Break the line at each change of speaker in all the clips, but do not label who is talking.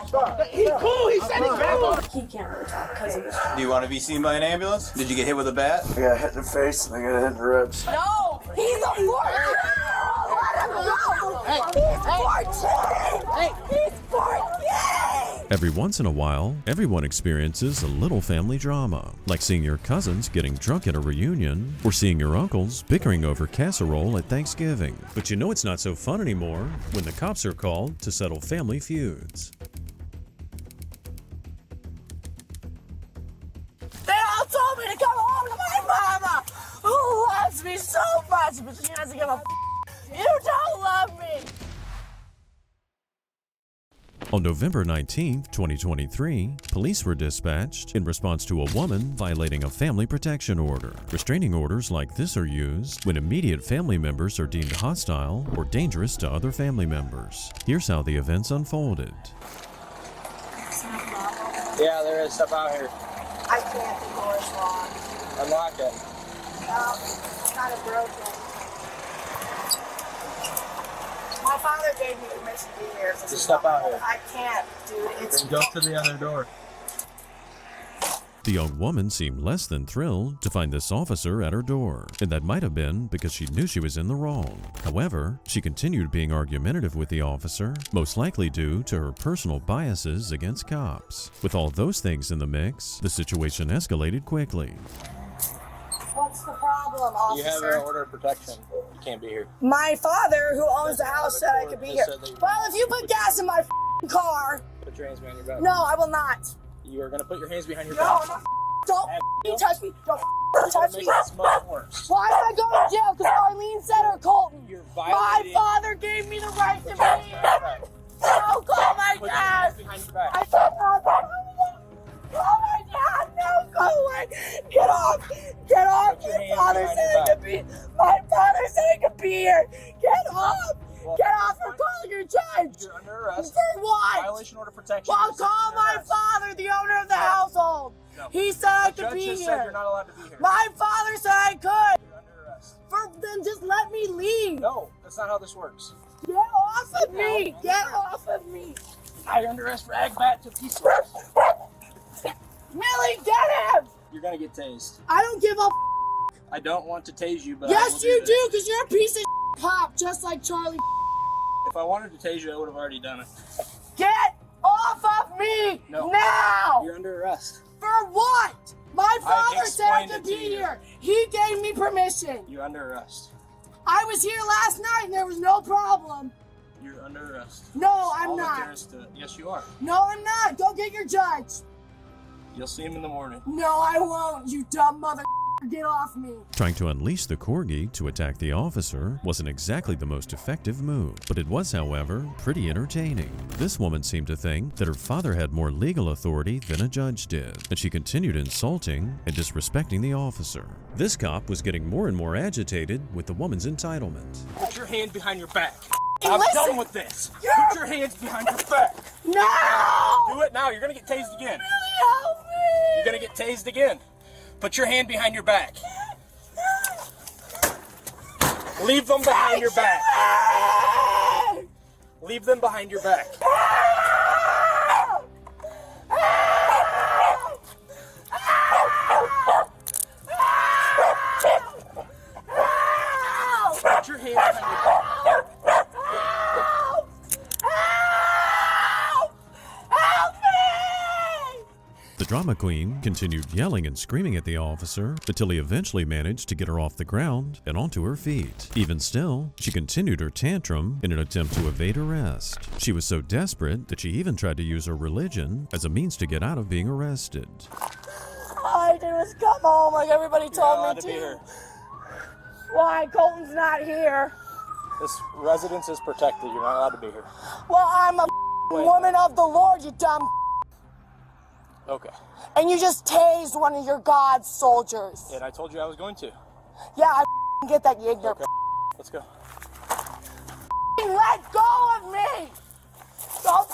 He's cool. He said he's back.
He can't really talk because of this.
Do you want to be seen by an ambulance? Did you get hit with a bat?
I got hit in the face and I got hit in the ribs.
No! He's a 14-year-old! Let him go! He's 14!
Every once in a while, everyone experiences a little family drama, like seeing your cousins getting drunk at a reunion, or seeing your uncles bickering over casserole at Thanksgiving. But you know it's not so fun anymore when the cops are called to settle family feuds.
They all told me to come home to my mama, who loves me so much, but she doesn't give a f***. You don't love me!
On November 19, 2023, police were dispatched in response to a woman violating a family protection order. Restraining orders like this are used when immediate family members are deemed hostile or dangerous to other family members. Here's how the events unfolded.
Yeah, there is stuff out here.
I can't, the door's locked.
Unlock it.
No, it's kind of broken. My father gave me permission to be here.
There's stuff out here.
I can't, dude. It's
Then go to the other door.
The young woman seemed less than thrilled to find this officer at her door, and that might have been because she knew she was in the wrong. However, she continued being argumentative with the officer, most likely due to her personal biases against cops. With all those things in the mix, the situation escalated quickly.
What's the problem,
You have
officer?
an order of protection. You can't be here.
My father, who owns the house, said I could be here. Well, if you put gas in my f***ing car,
Put your hands behind your back.
no, I will not.
You are going to put your hands behind your
No,
back.
I'm not. Don't f***ing touch me. Don't f***ing touch me.
Make this much worse.
Why am I going to jail? Because Arlene said or Colton.
You're
My
violating.
father gave me the right to be here. Don't call my
Put your
dad.
hands behind your back.
I cannot. Call my dad. No, go away. Get off. Get off.
Put your
My
hands
father
behind
said
your
I could be. My father said I could be here. Get off.
Well,
Get off or call your judge.
You're under arrest.
For what?
Violation order of protection.
Well,
You're
call
under
my
arrest.
father, the owner of the household.
No.
He said I
The
could
judge
be
just said
here.
you're not allowed to be here.
My father said I could.
You're under arrest.
Then just let me leave.
No, that's not how this works.
Get off of me. Get off of me.
You're under arrest for ag bat to pieces.
Millie, get him.
You're gonna get tased.
I don't give a f.
I don't want to tase you, but I
Yes,
will
you
this.
do, because you're a piece of cop, just like Charlie.
If I wanted to tase you, I would have already done it.
Get off of me
No.
now.
You're under arrest.
For what? My father said I
explained
could
it
be
to you.
here. He gave me permission.
You're under arrest.
I was here last night and there was no problem.
You're under arrest.
No, I'm
All that there
not.
is to it. Yes, you are.
No, I'm not. Go get your judge.
You'll see him in the morning.
No, I won't, you dumb mother. Get off me.
Trying to unleash the corgi to attack the officer wasn't exactly the most effective move, but it was, however, pretty entertaining. This woman seemed to think that her father had more legal authority than a judge did, and she continued insulting and disrespecting the officer. This cop was getting more and more agitated with the woman's entitlement.
Put your hand behind your back.
Hey,
I'm
listen.
done with this.
You're-
Put your hands behind your back.
No!
Do it now. You're gonna get tased again.
Help me!
You're gonna get tased again. Put your hand behind your back. Leave them behind your back. Leave them behind your back. Put your hand behind your back.
The drama queen continued yelling and screaming at the officer until he eventually managed to get her off the ground and onto her feet. Even still, she continued her tantrum in an attempt to evade arrest. She was so desperate that she even tried to use her religion as a means to get out of being arrested.
All I did was come home like everybody
You're not
told
allowed
me
to be here.
Why? Colton's not here.
This residence is protected. You're not allowed to be here.
Well, I'm a woman of the Lord, you dumb.
Okay.
And you just tased one of your God's soldiers.
And I told you I was going to.
Yeah, I get that, you ignorant.
Okay. Let's go.
Let go of me! Don't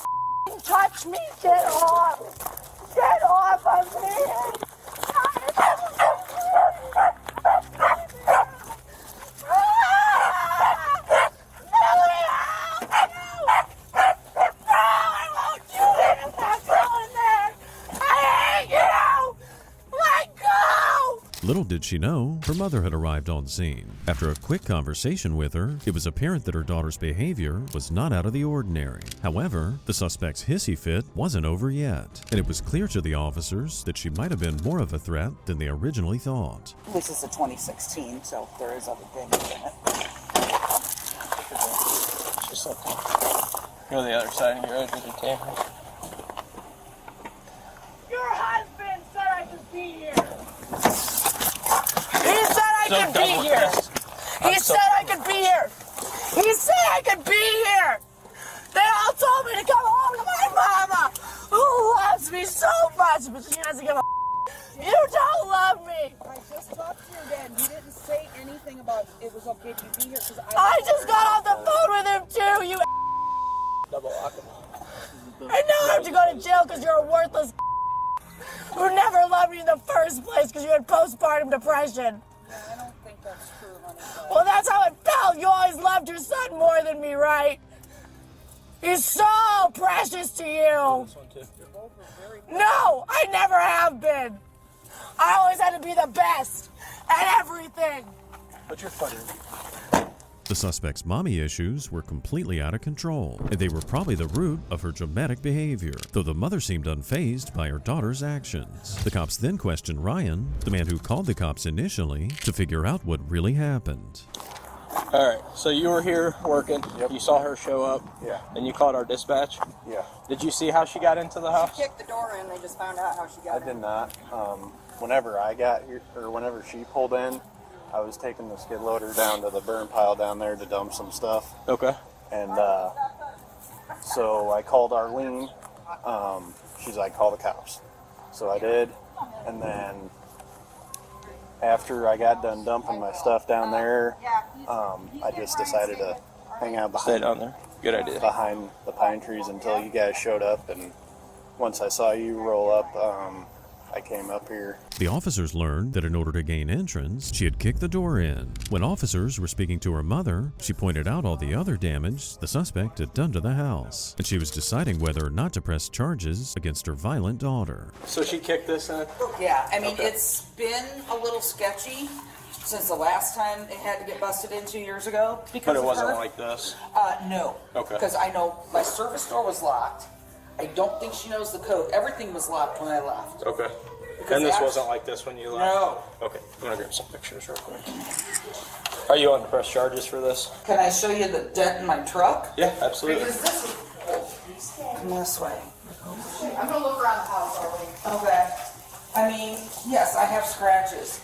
touch me! Get off! Get off of me! Millie, help! No, I won't do it!
Little did she know, her mother had arrived on scene. After a quick conversation with her, it was apparent that her daughter's behavior was not out of the ordinary. However, the suspect's hissy fit wasn't over yet, and it was clear to the officers that she might have been more of a threat than they originally thought.
This is a 2016, so there is other things in it.
Just okay. Go to the other side of your road with your camera.
Your husband said I could be here. He said I could be here. He said I could be here. He said I could be here. They all told me to come home to my mama, who loves me so much, but she doesn't give a. You don't love me.
I just talked to your dad. He didn't say anything about it was okay to be here.
I just got off the phone with him too, you.
Double lock him.
I now have to go to jail because you're a worthless who never loved me in the first place because you had postpartum depression.
No, I don't think that's true, honey.
Well, that's how it felt. You always loved your son more than me, right? He's so precious to you.
This one too.
No, I never have been. I always had to be the best at everything.
But you're funny.
The suspect's mommy issues were completely out of control, and they were probably the root of her dramatic behavior, though the mother seemed unfazed by her daughter's actions. The cops then questioned Ryan, the man who called the cops initially, to figure out what really happened.
All right, so you were here working.
Yep.
You saw her show up.
Yeah.
And you called our dispatch.
Yeah.
Did you see how she got into the house?
Kicked the door in. They just found out how she got
I did not. Whenever I got here, or whenever she pulled in, I was taking the skid loader down to the burn pile down there to dump some stuff.
Okay.
And so I called Arlene. She's like, call the cops. So I did. And then after I got done dumping my stuff down there, I just decided to hang out
Stay
behind,
down there. Good idea.
behind the pine trees until you guys showed up. And once I saw you roll up, I came up here.
The officers learned that in order to gain entrance, she had kicked the door in. When officers were speaking to her mother, she pointed out all the other damage the suspect had done to the house, and she was deciding whether or not to press charges against her violent daughter.
So she kicked this in?
Yeah, I mean,
Okay.
it's been a little sketchy since the last time it had to get busted in 2 years ago. Because
But it
of
wasn't
her.
like this?
No.
Okay.
Because I know my service door was locked. I don't think she knows the code. Everything was locked when I left.
Okay.
Because
And this
after-
wasn't like this when you left?
No.
Okay, I'm gonna grab some pictures real quick. Are you on to press charges for this?
Can I show you the dent in my truck?
Yeah, absolutely.
Because this is... Come this way. I'm gonna look around the house already. Okay. I mean, yes, I have scratches.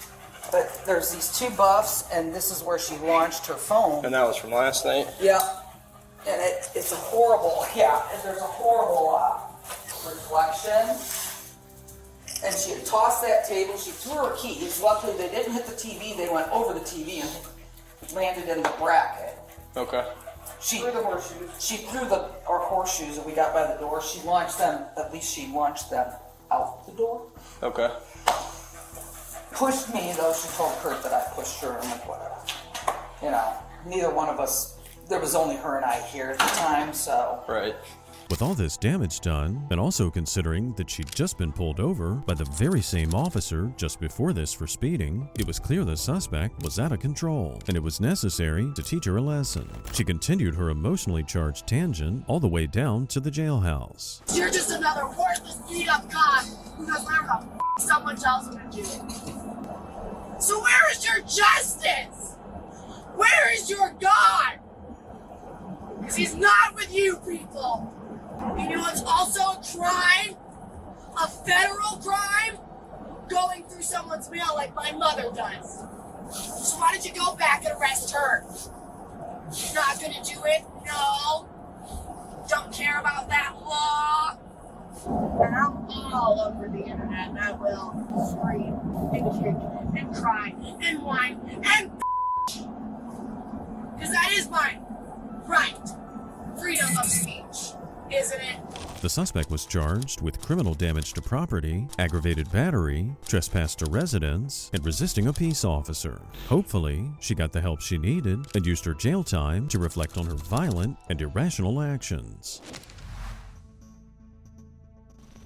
But there's these two buffs, and this is where she launched her phone.
And that was from last night?
Yep. And it's a horrible, and there's a horrible reflection. And she had tossed that table, she threw her keys. Luckily, they didn't hit the TV, they went over the TV and landed in the bracket.
Okay.
She threw the horseshoes. She threw our horseshoes that we got by the door. She launched them, at least she launched them out the door.
Okay.
Pushed me, though, she told Kurt that I pushed her. I'm like, whatever. You know, neither one of us, there was only her and I here at the time, so.
Right.
With all this damage done, and also considering that she'd just been pulled over by the very same officer just before this for speeding, it was clear the suspect was out of control, and it was necessary to teach her a lesson. She continued her emotionally charged tangent all the way down to the jailhouse.
You're just another worthless beat-up cop who does whatever the someone else is gonna do. So where is your justice? Where is your God? Because he's not with you people. You know it's also a crime? A federal crime? Going through someone's mail like my mother does. So why don't you go back and arrest her? You're not gonna do it? No. Don't care about that law. And I'm all over the internet and I will scream and kick and cry and whine and because that is my right. Freedom of speech, isn't it?
The suspect was charged with criminal damage to property, aggravated battery, trespass to residence, and resisting a peace officer. Hopefully, she got the help she needed and used her jail time to reflect on her violent and irrational actions.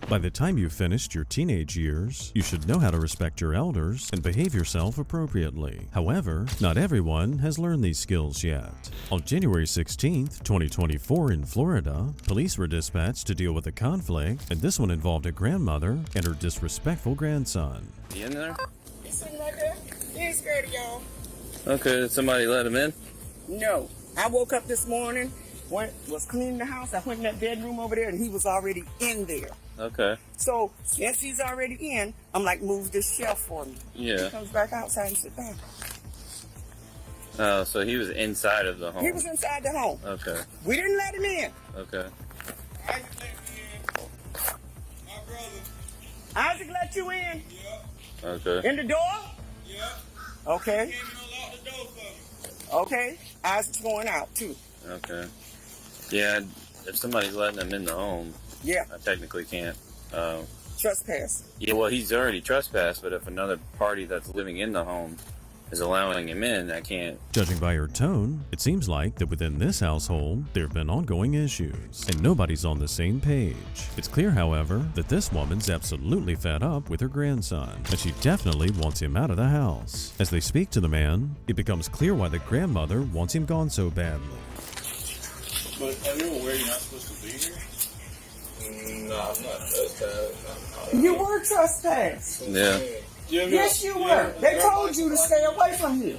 By the time you've finished your teenage years, you should know how to respect your elders and behave yourself appropriately. However, not everyone has learned these skills yet. On January 16th, 2024 in Florida, police were dispatched to deal with a conflict, and this one involved a grandmother and her disrespectful grandson.
You in there?
He's sitting right there. He ain't scared of y'all.
Okay, did somebody let him in?
No. I woke up this morning, was cleaning the house. I went in that bedroom over there, and he was already in there.
Okay.
So, since he's already in, I'm like, move this shelf for me.
Yeah.
He comes back outside and sit down.
Oh, so he was inside of the home.
He was inside the home.
Okay.
We didn't let him in.
Okay.
Isaac let you in?
Okay.
In the door?
Yeah.
Okay.
Came and unlocked the door for me.
Okay. Isaac's going out, too.
Okay. Yeah, if somebody's letting him in the home,
Yeah.
I technically can't.
Trespass.
Yeah, well, he's already trespassed, but if another party that's living in the home is allowing him in, I can't.
Judging by her tone, it seems like that within this household, there have been ongoing issues, and nobody's on the same page. It's clear, however, that this woman's absolutely fed up with her grandson, and she definitely wants him out of the house. As they speak to the man, it becomes clear why the grandmother wants him gone so badly.
But are you aware you're not supposed to be here? No, I'm not trespassing.
You were trespassed.
Yeah.
Yes, you were. They told you to stay away from here.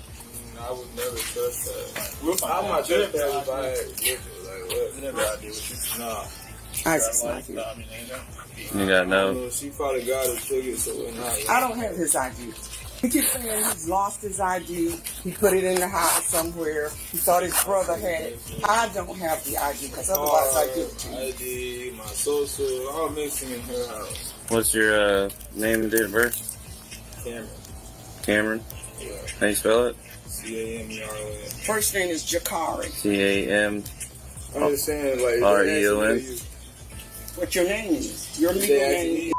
I would never trespass. I'm not trespassing if I had like what? Never I did with you. Nah.
Isaac's not here.
You gotta know.
She probably got it, took it, so we're not.
I don't have his ID. He keeps saying he's lost his ID. He put it in the house somewhere. He thought his brother had it. I don't have the ID because otherwise I give it to you.
ID, my social, all mixing in her house.
What's your name and date of birth?
Cameron.
Cameron?
Yeah.
How you spell it?
CAMERON.
First name is Jakari.
CAM.
I'm just saying, like,
REON.
What your name is? Your legal name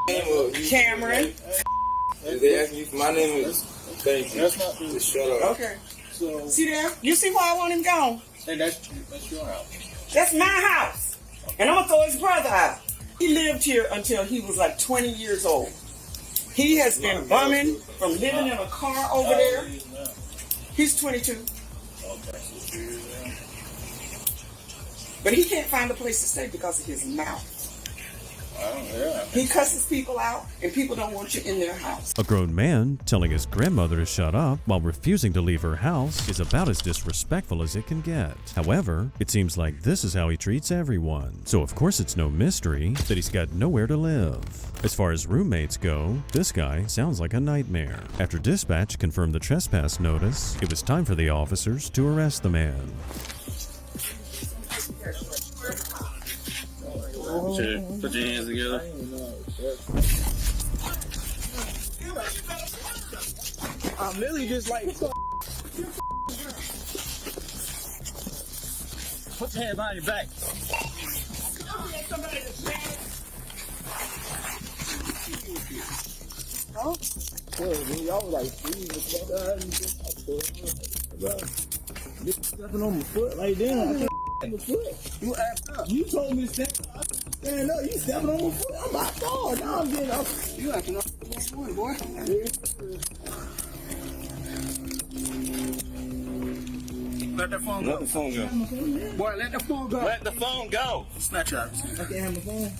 is Cameron.
If they ask me for my name, is thank you. Just shut up.
Okay. So, see there? You see why I want him gone?
Hey, that's your house.
That's my house. And I'm going to throw his brother out. He lived here until he was like 20 years old. He has been bumming from living in a car over there. He's 22. But he can't find a place to stay because of his mouth. He cusses people out, and people don't want you in their house.
A grown man telling his grandmother to shut up while refusing to leave her house is about as disrespectful as it can get. However, it seems like this is how he treats everyone. So of course it's no mystery that he's got nowhere to live. As far as roommates go, this guy sounds like a nightmare. After dispatch confirmed the trespass notice, it was time for the officers to arrest the man.
Put your hands together.
I'm literally just like.
Put your hand behind your back.
Y'all like, stepping on my foot like that. You act up. You told me to stand up. You stepping on my foot. I'm my dog. Now I'm getting up. You acting up. Boy. Let the phone go. Let the phone go. Boy, let the phone go.
Let the phone go.
Snatch out. I can't have my phone.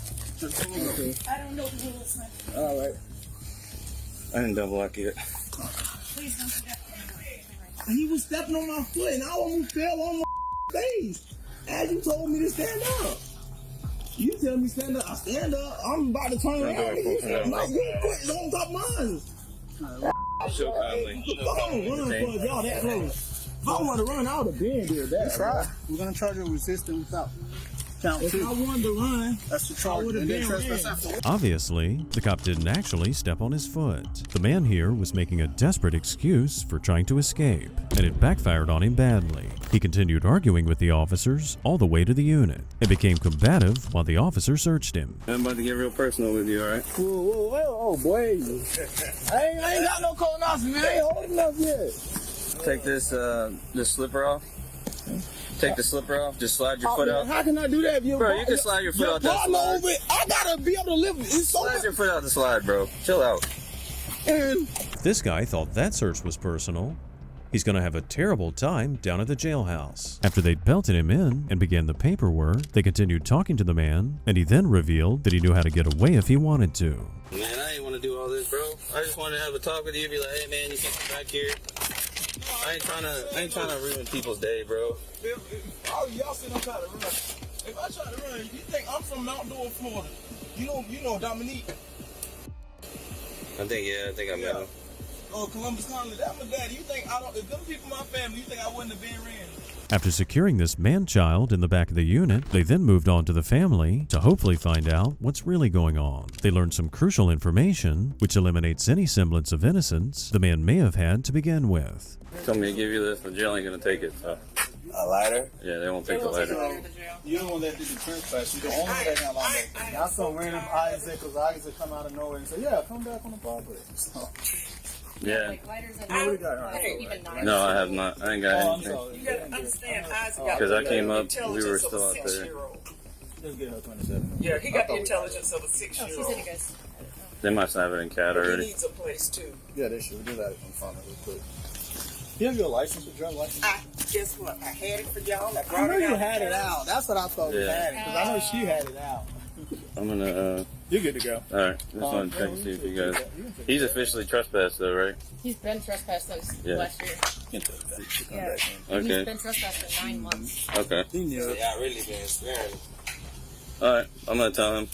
Okay.
I don't know who was my.
All right.
I didn't double lock it.
Please don't forget.
He was stepping on my foot and I almost fell on my face. As you told me to stand up. You tell me stand up. I stand up. I'm about to turn around. I'm like, you quit. It's on top of mine.
So kindly.
If I don't run for y'all that close. If I want to run, I would have been there. That's right.
We're gonna charge you with resisting without count
If
2.
I wanted to run,
That's the
I
charge.
would have
And then
been
trespass
ran.
after.
Obviously, the cop didn't actually step on his foot. The man here was making a desperate excuse for trying to escape, and it backfired on him badly. He continued arguing with the officers all the way to the unit, and became combative while the officer searched him.
I'm about to get real personal with you, alright?
Whoa, oh boy. I ain't got no colonoscopy, man. I ain't holding up yet.
Take this slipper off. Take the slipper off. Just slide your foot out.
How can I do that?
Bro, you can slide your foot out that slide.
Over it. I gotta be able to live. It's so
Slide your foot out the slide, bro. Chill out.
And
If this guy thought that search was personal, he's going to have a terrible time down at the jailhouse. After they'd belted him in and began the paperwork, they continued talking to the man, and he then revealed that he knew how to get away if he wanted to.
Man, I ain't want to do all this, bro. I just wanted to have a talk with you. Be like, hey, man, you can't come back here. I ain't trying to ruin people's day, bro.
y'all said I'm trying to run. If I try to run, you think I'm from Outdoor Florida? You know Dominique.
I think I met him.
Oh, Columbus Conley, that's my daddy. You think if them people my family, you think I wouldn't have been ran?
After securing this man-child in the back of the unit, they then moved on to the family to hopefully find out what's really going on. They learned some crucial information, which eliminates any semblance of innocence the man may have had to begin with.
Told me to give you this, the jail ain't gonna take it, so.
A lighter?
Yeah, they won't take the lighter.
You don't want that to be trespass. You don't own that now. Not some random Isaac, because Isaac come out of nowhere and say, yeah, come back on the property. So.
Yeah.
Like lighters and
What we got?
even knives.
No, I have not. I ain't got anything.
You gotta understand, Isaac got
Because I
the
came up, we
intelligence
were
of a
still out there.
6-year-old.
Just get her 27.
Yeah, he got the intelligence of a
Oh, she's in
6-year-old.
it, guys.
They must have it in CAD
He
already.
needs a place too.
Yeah, they should. We do that in front of real quick. You have your license, your drug license?
Guess what? I had it for y'all. I
I
brought
know
it
you
out.
had it out. That's what I thought you
Yeah.
had it. Because I know she had it out.
I'm gonna,
You're good to go.
alright. Just wanted to check and see if you guys. He's officially trespassed though, right?
He's been trespassed since
Yeah.
last year. Yeah.
Okay.
He's been trespassed for 9 months.
Okay.
He knew it.
Yeah, I really been scared.
Alright, I'm gonna tell him,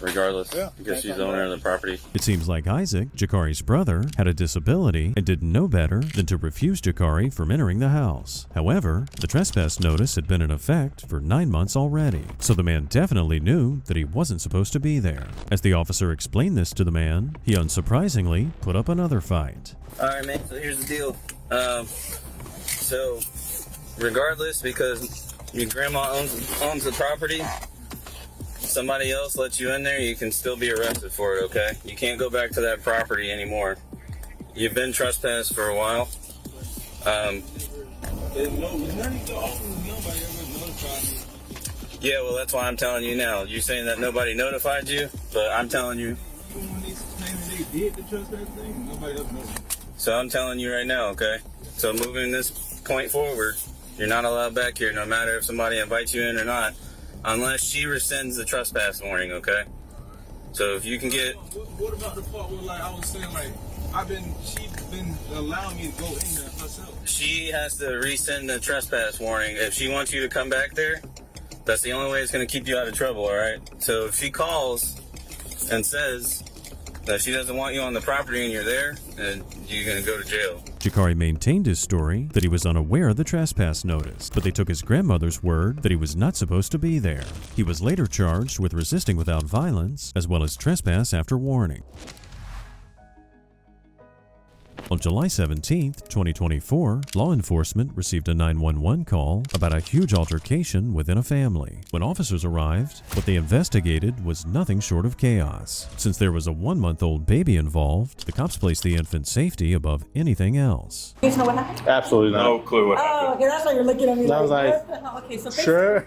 regardless,
Yeah.
because she's the owner of the property.
It seems like Isaac, Jakari's brother, had a disability and didn't know better than to refuse Jakari from entering the house. However, the trespass notice had been in effect for 9 months already, so the man definitely knew that he wasn't supposed to be there. As the officer explained this to the man, he unsurprisingly put up another fight.
Alright, man, so here's the deal. So, regardless, because your grandma owns the property, somebody else lets you in there, you can still be arrested for it, okay? You can't go back to that property anymore. You've been trespassed for a while. Yeah, well, that's why I'm telling you now. You're saying that nobody notified you, but I'm telling you. So I'm telling you right now, okay? So moving this point forward, you're not allowed back here, no matter if somebody invites you in or not, unless she rescinds the trespass warning, okay? So if you can get...
What about the part where, like, I was saying, like, she's been allowing me to go in there herself?
She has to rescind the trespass warning. If she wants you to come back there, that's the only way it's going to keep you out of trouble, all right? So if she calls and says that she doesn't want you on the property and you're there, then you're going to go to jail.
Jakari maintained his story that he was unaware of the trespass notice, but they took his grandmother's word that he was not supposed to be there. He was later charged with resisting without violence, as well as trespass after warning. On July 17, 2024, law enforcement received a 911 call about a huge altercation within a family. When officers arrived, what they investigated was nothing short of chaos. Since there was a 1-month-old baby involved, the cops placed the infant's safety above anything else.
You know what happened?
Absolutely not. No clue what happened.
Oh, okay, that's why you're looking at me
I was like,
what the hell? Okay, so
sure.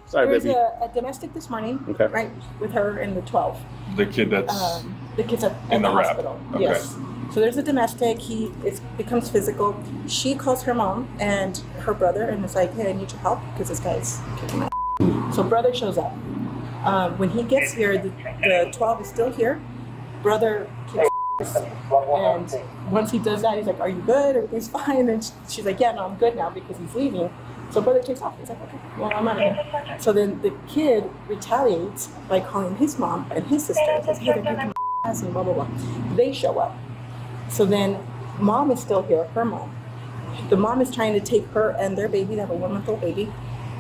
Sorry,
there's
baby.
a domestic this morning,
Okay.
right, with her and the 12.
The kid that's
The kid's at
in
the
the wrap.
hospital.
Okay.
Yes. So there's a domestic. It becomes physical. She calls her mom and her brother and is like, "Hey, I need your help because this guy's kicking my." So brother shows up. When he gets here, the 12 is still here. Brother kicks, and once he does that, he's like, "Are you good? Everything's fine." And she's like, "Yeah, no, I'm good now," because he's leaving. So brother takes off. He's like, "Okay, well, I'm out of here." So then the kid retaliates by calling his mom and his sister. He says, "Hey, they're kicking my ass," and blah blah blah. They show up. So then mom is still here, her mom. The mom is trying to take her and their baby, they have a 1-month-old baby.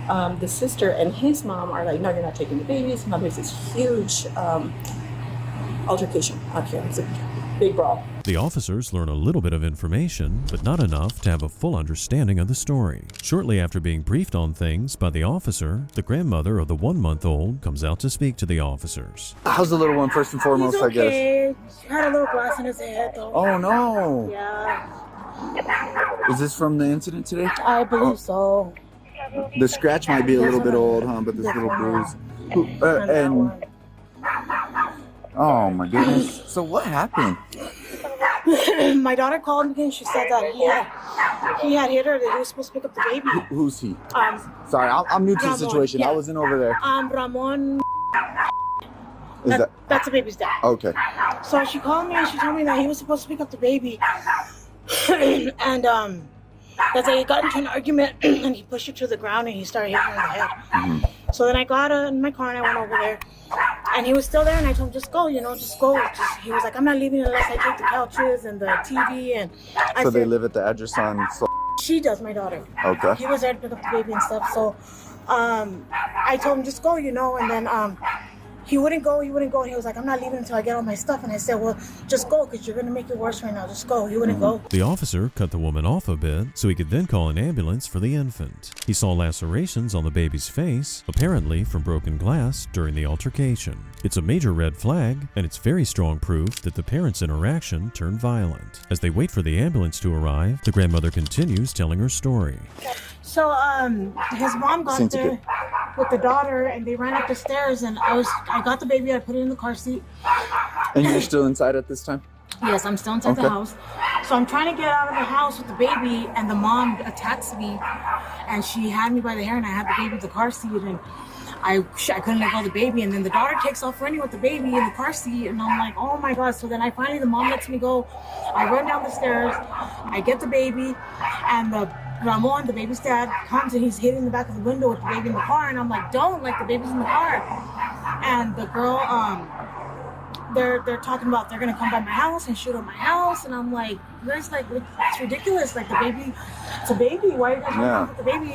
The sister and his mom are like, "No, you're not taking the babies." And now there's this huge altercation out here. It's a big brawl.
The officers learn a little bit of information, but not enough to have a full understanding of the story. Shortly after being briefed on things by the officer, the grandmother of the 1-month-old comes out to speak to the officers.
How's the little one, first and foremost,
He's okay. He had a little glass in his head, though.
Oh, no.
Yeah,
Is this from the incident today?
I believe so.
The scratch might be a little bit old, huh? But this little bruise. And oh my goodness. So what happened?
My daughter called me and she said that he had hit her, that he was supposed to pick up the baby.
Who's he? Sorry, I'm new to the
Ramon,
situation.
yeah.
I wasn't over there.
Ramon.
That's
the baby's dad.
Okay.
So she called me and she told me that he was supposed to pick up the baby. And that they got into an argument and he pushed her to the ground and he started hitting her in the head.
Mm-hmm.
So then I got in my car and I went over there. And he was still there and I told him, just go, just go. He was like, I'm not leaving unless I take the couches and the TV. And I
So
said,
they live at the address on.
she does, my daughter.
Okay.
He was there to pick up the baby and stuff. So I told him, just go, and then he wouldn't go. He was like, I'm not leaving until I get all my stuff. And I said, well, just go because you're going to make it worse right now. Just go. He wouldn't go.
The officer cut the woman off a bit so he could then call an ambulance for the infant. He saw lacerations on the baby's face, apparently from broken glass during the altercation. It's a major red flag, and it's very strong proof that the parents' interaction turned violent. As they wait for the ambulance to arrive, the grandmother continues telling her story.
So his mom got there with the daughter, and they ran up the stairs, and I got the baby, I put it in the car seat.
And you're still inside at this time?
Yes, I'm still inside the house. So I'm trying to get out of the house with the baby, and the mom attacks me, and she had me by the hair, and I had the baby in the car seat, and I couldn't let go of the baby, and then the daughter takes off running with the baby in the car seat, and I'm like, oh my God. So then the mom lets me go. I run down the stairs, I get the baby, and Ramon, the baby's dad, comes and he's hitting the back of the window with the baby in the car, and I'm like, don't, like the baby's in the car. And the girl, they're talking about they're gonna come by my house and shoot up my house, and I'm like, it's ridiculous, like the baby, it's a baby, why are you guys coming with the baby,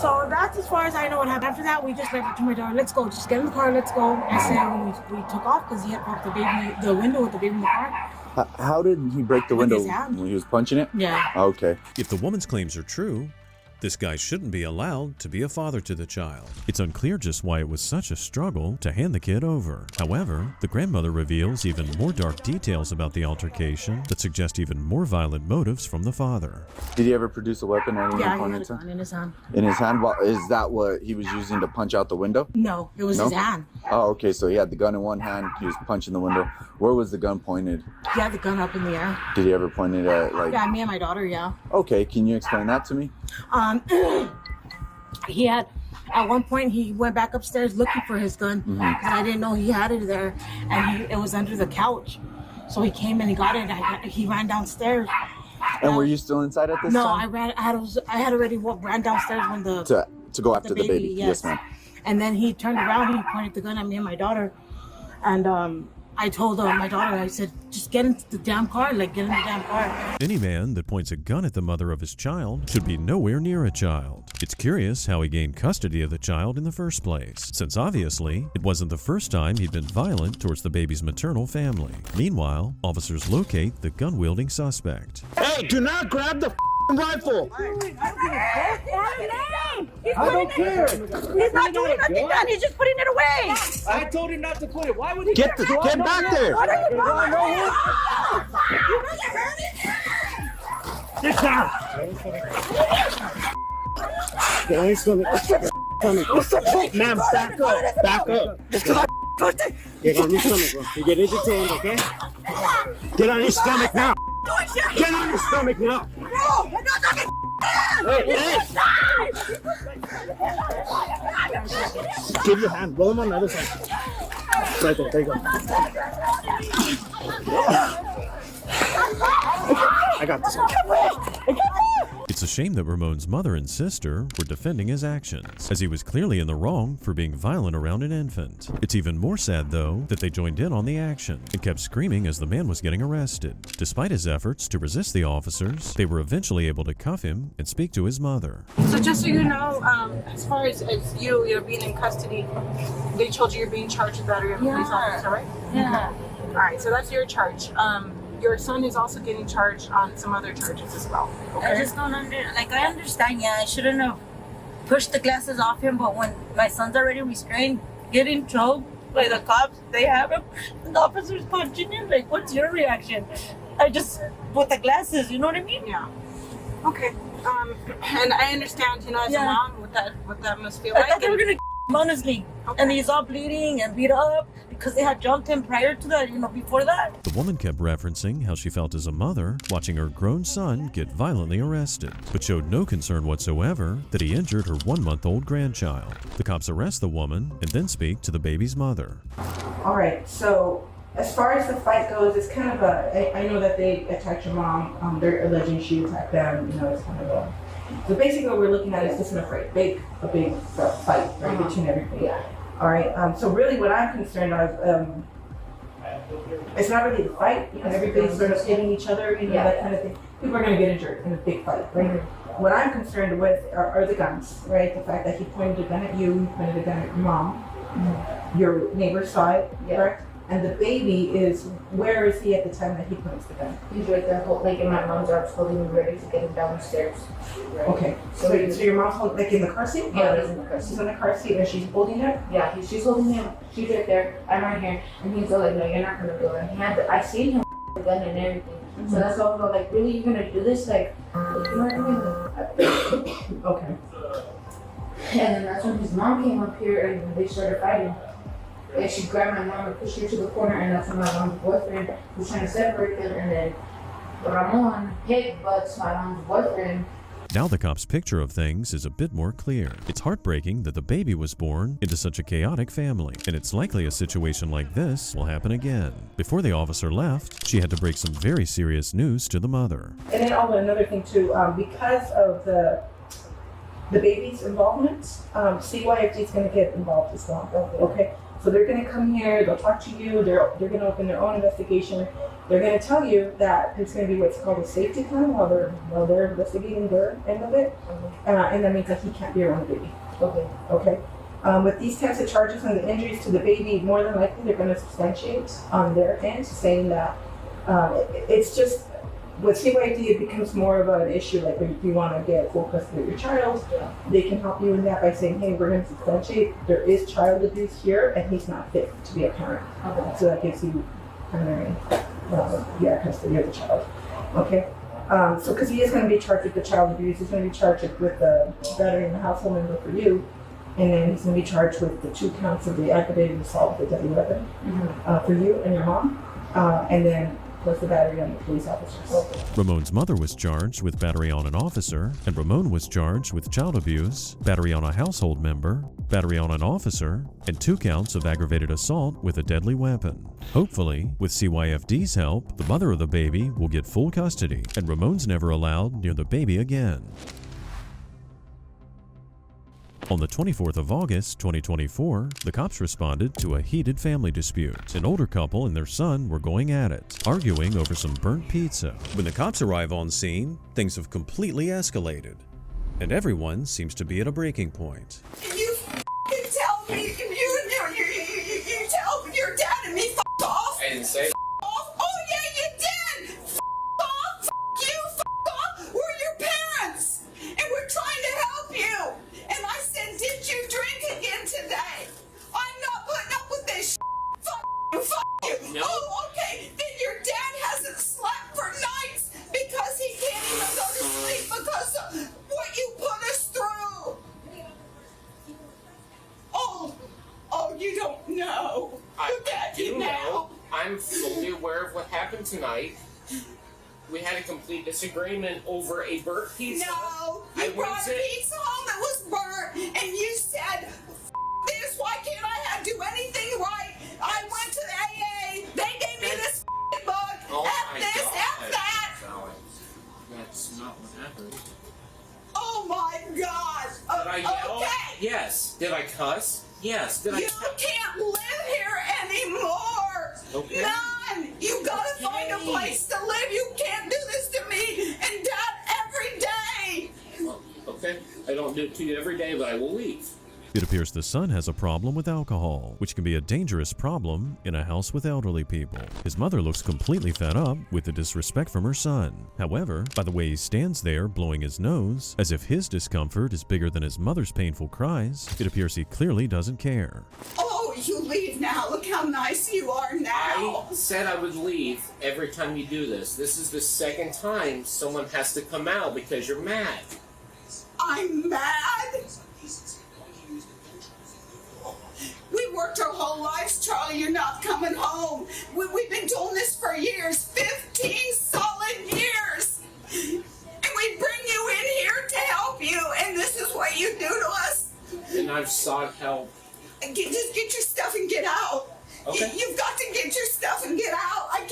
So that's as far as I know what happened. After that, we just went to my daughter, let's go, just get in the car, let's go. And so we took off because he had broke the window with the baby in the car.
How did he break the window?
With his hand.
When he was punching it?
Yeah.
Okay.
If the woman's claims are true, this guy shouldn't be allowed to be a father to the child. It's unclear just why it was such a struggle to hand the kid over. However, the grandmother reveals even more dark details about the altercation that suggest even more violent motives from the father.
Did he ever produce a weapon at any point
in time? In his hand.
In his hand? Is that what he was using to punch out the window?
No, it was his hand.
Oh, okay. So he had the gun in one hand. He was punching the window. Where was the gun pointed?
He had the gun up in the air.
Did he ever point it at
Yeah, me and my daughter, yeah.
Okay, can you explain that to me?
He had, at one point, he went back upstairs looking for his gun. And I didn't know he had it there. And it was under the couch. So he came and he got it. He ran downstairs.
And were you still inside at this time?
No, I had already ran downstairs when
to go after the baby. Yes, ma'am.
And then he turned around, he pointed the gun at me and my daughter. And I told my daughter, I said, just get into the damn car, get in the damn car.
Any man that points a gun at the mother of his child should be nowhere near a child. It's curious how he gained custody of the child in the first place, since obviously it wasn't the first time he'd been violent towards the baby's maternal family. Meanwhile, officers locate the gun-wielding suspect.
Hey, do not grab the rifle!
I don't care. He's not doing nothing done. He's just putting it away.
I told him not to put it. Why would he get back there?
What are you doing? You really hurt it?
Get down. Get on your stomach. Ma'am, back up. Back up. Get on your stomach, bro. You get entertained, okay? Get on your stomach now. Get on your stomach now.
No, I'm not talking.
Hey. Give your hand. Roll him on the other side. Right there. There you go. I got this one.
It's a shame that Ramon's mother and sister were defending his actions, as he was clearly in the wrong for being violent around an infant. It's even more sad, though, that they joined in on the action and kept screaming as the man was getting arrested. Despite his efforts to resist the officers, they were eventually able to cuff him and speak to his mother.
So just so you know, as far as you're being in custody, they told you you're being charged with battery of a police officer, right?
Yeah.
Okay. All right, so that's your charge. Your son is also getting charged on some other charges as well. Okay?
I just don't I understand, I shouldn't have pushed the glasses off him, but when my son's already restrained, getting choked by the cops, they have him, and the officer's punching him, what's your reaction? I just, with the glasses, you know what I mean?
Yeah. Okay. And I understand, you know, as a mom, what that must feel
I
like.
thought they were gonna honestly. And he's all bleeding and beat up because they had jumped him prior to that, you know, before that.
The woman kept referencing how she felt as a mother watching her grown son get violently arrested, but showed no concern whatsoever that he injured her 1-month-old grandchild. The cops arrest the woman and then speak to the baby's mother.
All right, so as far as the fight goes, it's kind of I know that they attacked your mom. They're alleging she attacked them. You know, it's kind of a. So basically, what we're looking at is just a big fight right, between everybody. Yeah. All right. So really, what I'm concerned of, it's not really the fight because everybody's sort of hitting each other. You know, that kind of thing. People are going to get injured in a big fight, right? What I'm concerned with are the guns, right? The fact that he pointed a gun at you, he pointed a gun at your mom. Your neighbor saw it, correct? And the baby is, where is he at the time that he points the gun?
He's right there, like in my mom's arms, holding me ready to get him downstairs. Right.
Okay, so your mom's holding, like in the car seat?
Yeah, he's in the car seat.
He's in the car seat and she's holding him?
Yeah, she's holding him. She's right there. I'm right here. And he's all like, no, you're not going to do it. And I seen him with the gun and everything. So that's all I was like, really, you're going to do this? Like, you know what I mean?
Okay.
And then that's when his mom came up here and they started fighting. And she grabbed my mom and pushed her to the corner, and that's when my mom's boyfriend was trying to separate them, and then Ramon hit butts my mom's boyfriend.
Now the cop's picture of things is a bit more clear. It's heartbreaking that the baby was born into such a chaotic family, and it's likely a situation like this will happen again. Before the officer left, she had to break some very serious news to the mother.
And then another thing too, because of the baby's involvement, CYFD is going to get involved as well. Okay. So they're going to come here, they'll talk to you, they're going to open their own investigation. They're going to tell you that it's going to be what's called a safety plan while they're investigating their end of it. And that means that he can't be around the baby. Okay. With these types of charges and the injuries to the baby, more than likely they're going to substantiate on their end, saying that it's just, with CYD, it becomes more of an issue, like if you want to get full custody of your child, they can help you in that by saying, hey, we're going to substantiate there is child abuse here and he's not fit to be a parent. So that gives you primary custody of the child. Okay? So because he is going to be charged with the child abuse, he's going to be charged with the battery in the household member for you, and then he's going to be charged with the 2 counts of the aggravated assault with a deadly weapon for you and your mom, and then plus the battery on the police officers.
Ramon's mother was charged with battery on an officer, and Ramon was charged with child abuse, battery on a household member, battery on an officer, and 2 counts of aggravated assault with a deadly weapon. Hopefully, with CYFD's help, the mother of the baby will get full custody, and Ramon's never allowed near the baby again. On the 24th of August, 2024, the cops responded to a heated family dispute. An older couple and their son were going at it, arguing over some burnt pizza. When the cops arrive on scene, things have completely escalated, and everyone seems to be at a breaking point.
You tell me, you tell your dad and me off?
I didn't say
off. Oh yeah, you did! Off! You off! We're your parents! And we're trying to help you! And I said, did you drink again today? I'm not putting up with this Fuck you!
No.
Oh, okay. Then your dad hasn't slept for nights because he can't even go to sleep because of what you put us through. Oh, you don't know.
I do know. I'm fully aware of what happened tonight. We had a complete disagreement over a burnt pizza.
No, you brought pizza home that was burnt, and you said, this, why can't I do anything right? I went to the AA, they gave me this book, F this, F that.
That's not what happened.
Oh my God.
Did I yell?
Okay.
Yes. Did I cuss? Yes. Did I?
You can't live here anymore.
Okay.
None. You gotta find a place to live. You can't do this to me and Dad every day.
Well, okay. I don't do it to you every day, but I will leave.
It appears the son has a problem with alcohol, which can be a dangerous problem in a house with elderly people. His mother looks completely fed up with the disrespect from her son. However, by the way he stands there blowing his nose, as if his discomfort is bigger than his mother's painful cries, it appears he clearly doesn't care.
Oh,
you leave now. Look how nice you are now.
I said I would leave every time you do this. This is the second time someone has to come out because you're mad.
I'm mad? We worked our whole lives, Charlie. You're not coming home. We've been doing this for years, 15 solid years. And we bring you in here to help you, and this is what you do to us?
And I've sought help.
Just get your stuff and get out.
Okay.
You've got to get your stuff and get out. I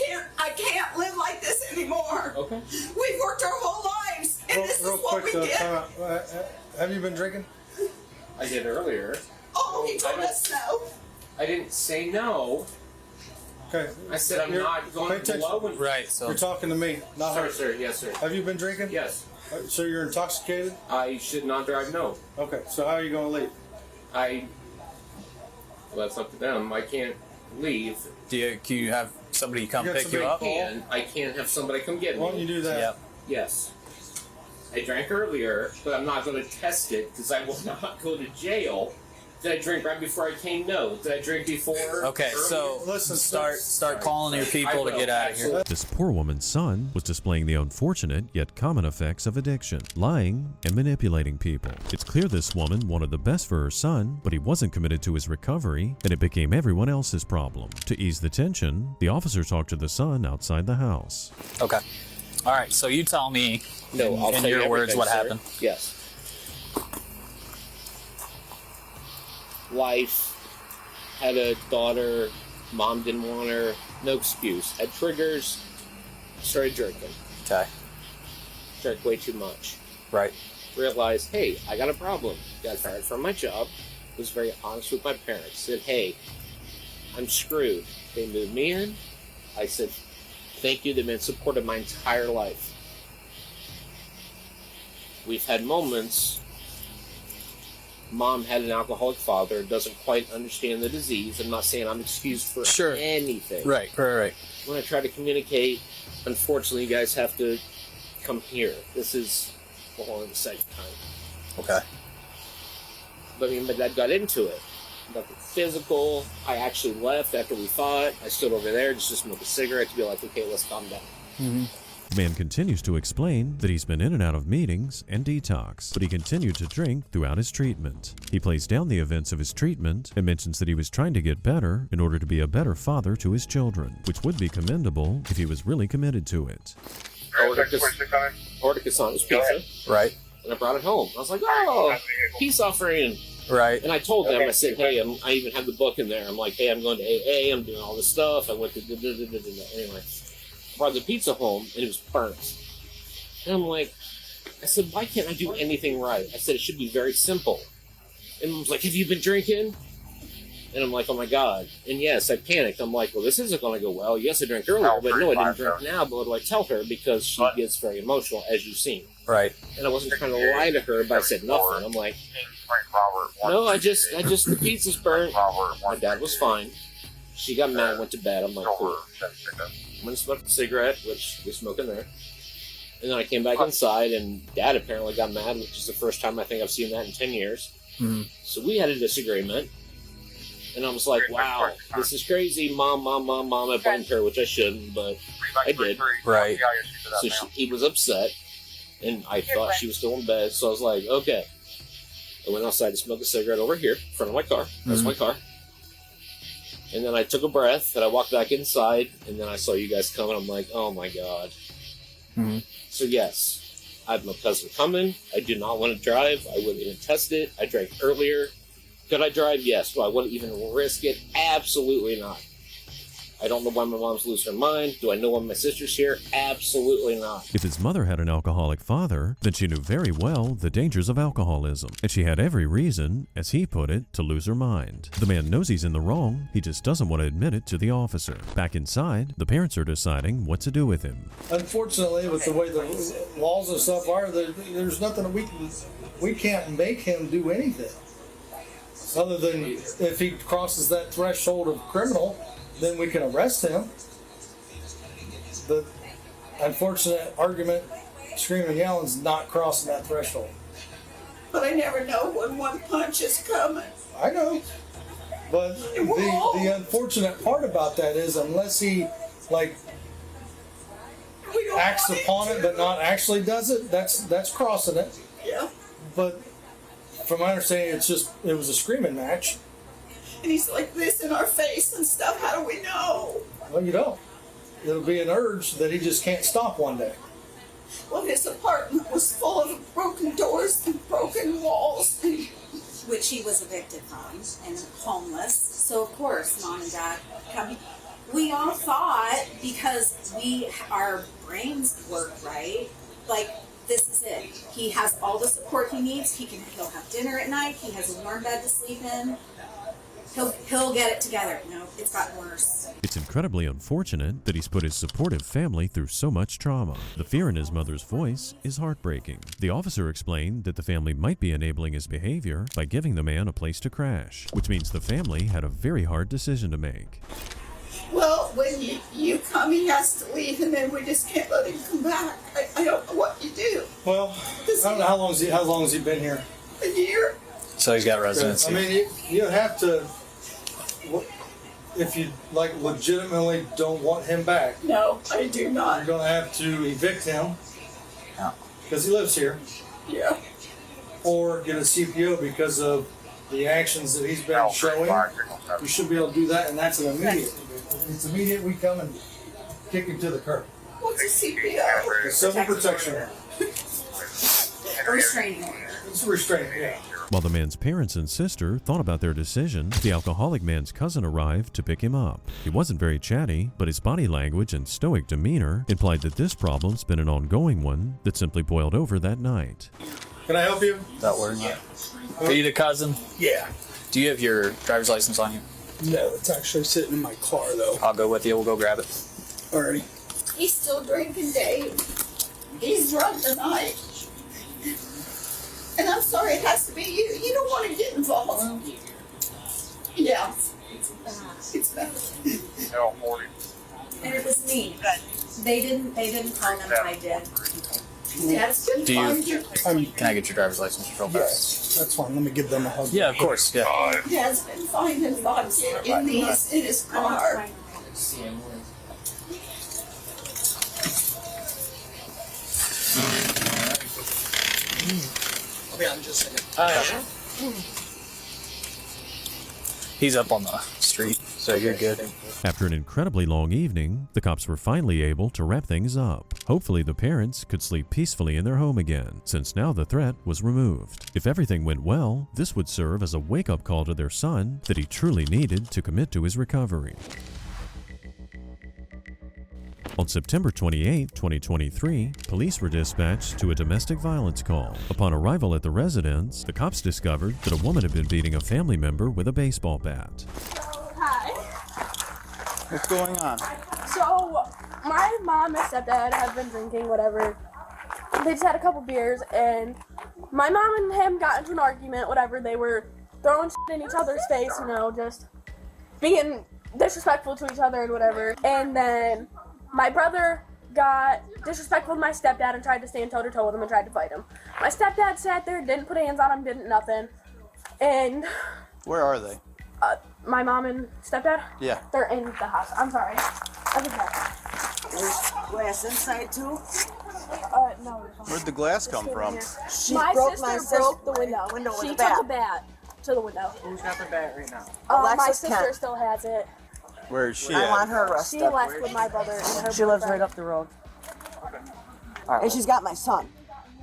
can't live like this anymore.
Okay.
We've worked our whole lives, and this is what we get.
Have you been drinking?
I did earlier.
Oh, he told us no.
I didn't say no.
Okay.
I said I'm not going to blow.
Right. So
You're talking to me, not her.
Sir, yes, sir.
Have you been drinking?
Yes.
So you're intoxicated?
I should not drive. No.
Okay. So how are you going to leave?
Well, that's up to them. I can't leave.
can you have somebody come pick you up?
I can't have somebody come get me.
Why don't you do that?
Yep.
Yes. I drank earlier, but I'm not going to test it because I will not go to jail. Did I drink right before I came? No. Did I drink before?
Okay, so
Listen,
start calling your people to get out of here.
This poor woman's son was displaying the unfortunate yet common effects of addiction, lying and manipulating people. It's clear this woman wanted the best for her son, but he wasn't committed to his recovery, and it became everyone else's problem. To ease the tension, the officer talked to the son outside the house.
Okay. All right, so you tell me
I'll
in
tell you
your words
everything,
what
sir.
happened.
Yes. Wife had a daughter, mom didn't want her, no excuse. Had triggers, started drinking.
Okay.
Drank way too much.
Right.
Realized, hey, I got a problem. Got fired from my job. Was very honest with my parents. Said, hey, I'm screwed. They moved me in. I said, thank you. They've been supported my entire life. We've had moments. Mom had an alcoholic father, doesn't quite understand the disease. I'm not saying I'm excused for anything.
Right.
When I try to communicate, unfortunately, you guys have to come here. This is the second time.
Okay.
But my dad got into it. Nothing physical. I actually left after we fought. I stood over there just to smoke a cigarette to be like, okay, let's calm down.
Mm-hmm. The man continues to explain that he's been in and out of meetings and detox, but he continued to drink throughout his treatment. He plays down the events of his treatment and mentions that he was trying to get better in order to be a better father to his children, which would be commendable if he was really committed to it.
Ordered Cassano's pizza.
Right.
And I brought it home. I was like, oh, peace offering.
Right.
And I told them, I said, hey, I even have the book in there. I'm like, hey, I'm going to AA. I'm doing all this stuff. I went to anyway. Brought the pizza home and it was burnt. And I'm like, I said, why can't I do anything right? I said, it should be very simple. And I was like, have you been drinking? And I'm like, oh my God. And yes, I panicked. I'm like, well, this isn't going to go well. Yes, I drank earlier, but no, I didn't drink now. But what do I tell her? Because she gets very emotional, as you've seen.
Right.
And I wasn't trying to lie to her, but I said nothing. I'm like, no, I just the pizza's burnt. My dad was fine. She got mad, went to bed. I'm like, cool. I'm going to smoke a cigarette, which we smoke in there. And then I came back inside, and Dad apparently got mad, which is the first time I think I've seen that in 10 years.
Mm-hmm.
So we had a disagreement. And I was like, wow, this is crazy. Mom. I blamed her, which I shouldn't, but I did.
Right.
So he was upset, and I thought she was still in bed. So I was like, okay. I went outside to smoke a cigarette over here in front of my car. That's my car. And then I took a breath, and I walked back inside, and then I saw you guys coming. I'm like, oh, my God.
Mm-hmm.
So, yes, I have my cousin coming. I do not want to drive. I wouldn't even test it. I drank earlier. Could I drive? Yes. Do I want to even risk it? Absolutely not. I don't know why my mom's losing her mind. Do I know why my sister's here? Absolutely not.
If his mother had an alcoholic father, then she knew very well the dangers of alcoholism, and she had every reason, as he put it, to lose her mind. The man knows he's in the wrong, he just doesn't want to admit it to the officer. Back inside, the parents are deciding what to do with him.
Unfortunately, with the way the laws and stuff are, there's nothing we can't make him do anything. Other than if he crosses that threshold of criminal, then we can arrest him. The unfortunate argument, screaming and yelling, is not crossing that threshold.
But I never know when one punch is coming.
I know. But the unfortunate part about that is, unless he like acts upon it but not actually does it, that's crossing it.
Yeah.
But from my understanding, it was a screaming match.
And he's like this in our face and stuff. How do we know?
Well, you don't. It'll be an urge that he just can't stop one day.
Well, his apartment was full of broken doors and broken walls.
Which he was evicted from and homeless. So of course, Mom and Dad come. We all thought, because our brains work right, like, this is it. He has all the support he needs. He'll have dinner at night. He has a warm bed to sleep in. He'll get it together. No, it's gotten worse.
It's incredibly unfortunate that he's put his supportive family through so much trauma. The fear in his mother's voice is heartbreaking. The officer explained that the family might be enabling his behavior by giving the man a place to crash, which means the family had a very hard decision to make.
Well, when you come, he has to leave, and then we just can't let him come back. I don't know what you do.
Well, I don't know how long has he been here?
A year.
So he's got residency.
I mean, you have to. If you like legitimately don't want him back.
No, I do not.
You're gonna have to evict him. Because he lives here.
Yeah.
Or get a CPO because of the actions that he's been showing. You should be able to do that, and that's an immediate. If it's immediate, we come and kick him to the curb.
What's a CPO?
The civil protection.
A restraining order.
It's a restraining, yeah.
While the man's parents and sister thought about their decision, the alcoholic man's cousin arrived to pick him up. He wasn't very chatty, but his body language and stoic demeanor implied that this problem's been an ongoing one that simply boiled over that night.
Can I help you?
That word? Yeah. Are you the cousin?
Yeah.
Do you have your driver's license on you?
No, it's actually sitting in my car, though.
I'll go with you. We'll go grab it.
Alrighty.
He's still drinking, Dave. He's drunk tonight. And I'm sorry it has to be you. You don't want to get involved. Yeah. It's bad.
And it was me, but they didn't find him. I did.
That's good.
Do you? Can I get your driver's license real fast?
Yes, that's fine. Let me give them a hug.
Yeah, of course. Yeah.
He has been finding bugs in his car.
I'll be on just a second.
He's up on the street, so you're good.
After an incredibly long evening, the cops were finally able to wrap things up. Hopefully the parents could sleep peacefully in their home again, since now the threat was removed. If everything went well, this would serve as a wake-up call to their son that he truly needed to commit to his recovery. On September 28, 2023, police were dispatched to a domestic violence call. Upon arrival at the residence, the cops discovered that a woman had been beating a family member with a baseball bat.
Hi.
What's going on?
So, my mom and stepdad have been drinking, whatever. They just had a couple beers, and my mom and him got into an argument, whatever. They were throwing shit in each other's face, you know, just being disrespectful to each other and whatever. And then my brother got disrespectful with my stepdad and tried to stand toe-to-toe with him and tried to fight him. My stepdad sat there, didn't put hands on him, didn't nothing. And
Where are they?
my mom and stepdad?
Yeah.
They're in the house. I'm sorry. I was back.
There's glass inside too.
No.
Where'd the glass come from?
My sister broke the window. She took a bat to the window.
Who's got the bat right now?
My sister still has it.
Where is she
I
at?
want her arrested.
She left with my brother and her
She lives
boyfriend.
right up the road.
All right.
And she's got my son.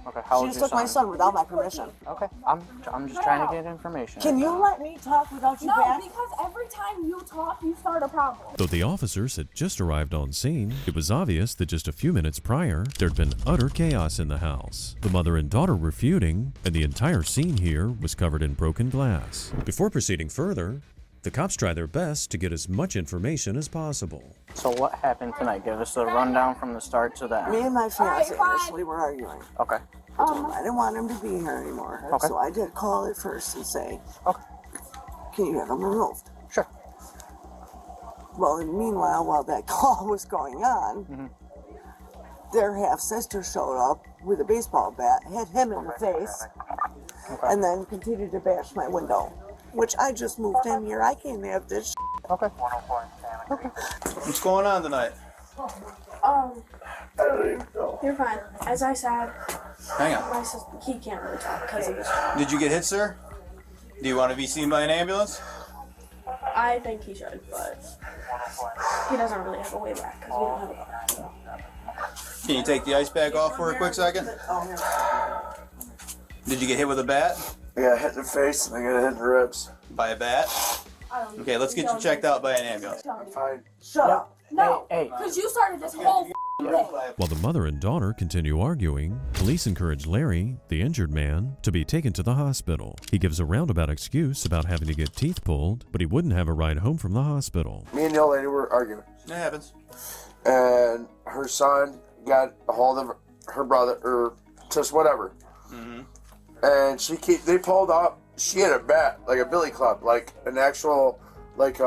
Okay, how
She
old's
just
your
took my son without my permission.
Okay, I'm just trying to get information.
Can you let me talk without you
No,
back?
because every time you talk, you start a problem.
Though the officers had just arrived on scene, it was obvious that just a few minutes prior, there'd been utter chaos in the house. The mother and daughter were feuding, and the entire scene here was covered in broken glass. Before proceeding further, the cops try their best to get as much information as possible.
So what happened tonight? Give us a rundown from the start to the end.
Me and my fiance initially were arguing.
Okay.
I told him I didn't want him to be here anymore.
Okay.
So I did call it first and say,
okay,
can you have him removed?
Sure.
Well, and meanwhile, while that call was going on, their half-sister showed up with a baseball bat, hit him in the face, and then continued to bash my window.
which I just moved in here. I can't have this.
Okay. Okay. What's going on tonight?
You're fine. As I said,
Hang on.
my sister, he can't really talk because of his.
Did you get hit, sir? Do you want to be seen by an ambulance?
I think he should, but he doesn't really have a way back because we don't have a car.
Can you take the ice pack off for a quick second? Did you get hit with a bat?
I got hit in the face and I got hit in the ribs.
By a bat? Okay, let's get you checked out by an ambulance.
Fine.
Shut up. No, because you started this whole thing.
While the mother and daughter continue arguing, police encourage Larry, the injured man, to be taken to the hospital. He gives a roundabout excuse about having to get teeth pulled, but he wouldn't have a ride home from the hospital.
Me and the old lady were arguing.
It happens.
And her son got a hold of her brother, or just whatever.
Mm-hmm.
And they pulled up. She had a bat, like a billy club, like an actual, like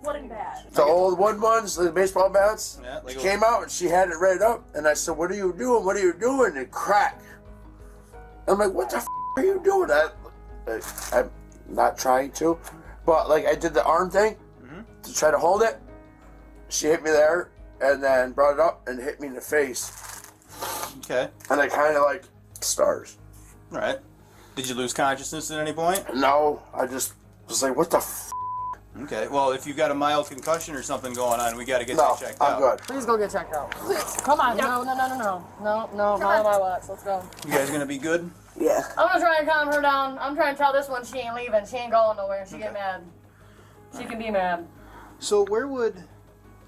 Wooden bat.
the old wooden ones, the baseball bats.
Yeah, like
She came out and she had it right up, and I said, "What are you doing? What are you doing?" And it cracked. I'm like, "What the f are you doing?" I'm not trying to, but like I did the arm thing to try to hold it. She hit me there, and then brought it up and hit me in the face.
Okay.
And I kind of like stars.
All right. Did you lose consciousness at any point?
No, I just was like, "What the f?"
Okay. Well, if you've got a mild concussion or something going on, we got to get
No,
you checked
I'm
out.
good.
Please go get checked out. Please. Come on. No, not on my watch. Let's go.
You guys gonna be good?
Yeah.
I'm gonna try and calm her down. I'm trying to tell this one she ain't leaving. She ain't going nowhere. She get mad. She can be mad.
So where would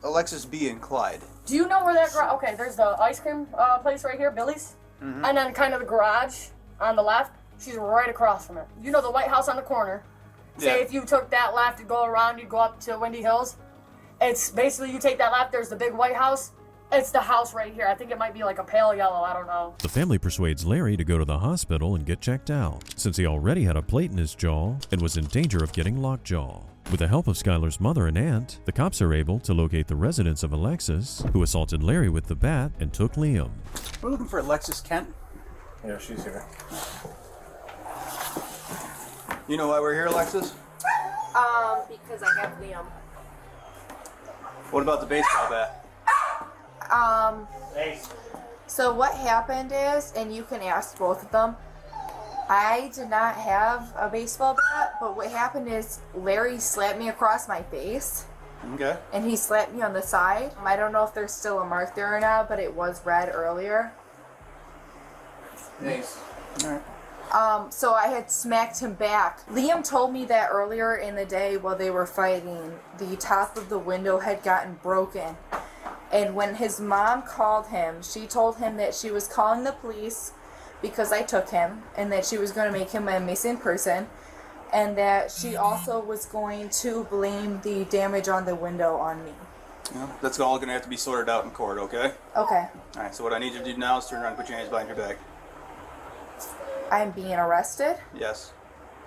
Alexis be in Clyde?
Do you know where that okay, there's the ice cream place right here, Billy's.
Mm-hmm.
And then kind of the garage on the left. She's right across from it. You know the White House on the corner. Say
Yeah.
if you took that left to go around, you'd go up to Windy Hills. It's basically you take that left, there's the big White House. It's the house right here. I think it might be like a pale yellow, I don't know.
The family persuades Larry to go to the hospital and get checked out, since he already had a plate in his jaw and was in danger of getting lockjaw. With the help of Skylar's mother and aunt, the cops are able to locate the residence of Alexis, who assaulted Larry with the bat and took Liam.
We're looking for Alexis Kent.
Yeah, she's here.
You know why we're here, Alexis?
Because I have Liam.
What about the baseball bat?
So what happened is, and you can ask both of them, I did not have a baseball bat, but what happened is Larry slapped me across my face.
Okay.
And he slapped me on the side. I don't know if there's still a mark there or not, but it was red earlier.
Thanks. All right.
So I had smacked him back. Liam told me that earlier in the day while they were fighting, the top of the window had gotten broken. And when his mom called him, she told him that she was calling the police because I took him, and that she was going to make him a missing person, and that she also was going to blame the damage on the window on me.
Yeah, that's all going to have to be sorted out in court, okay?
Okay.
All right, so what I need you to do now is turn around and put your hands behind your back.
I'm being arrested?
Yes.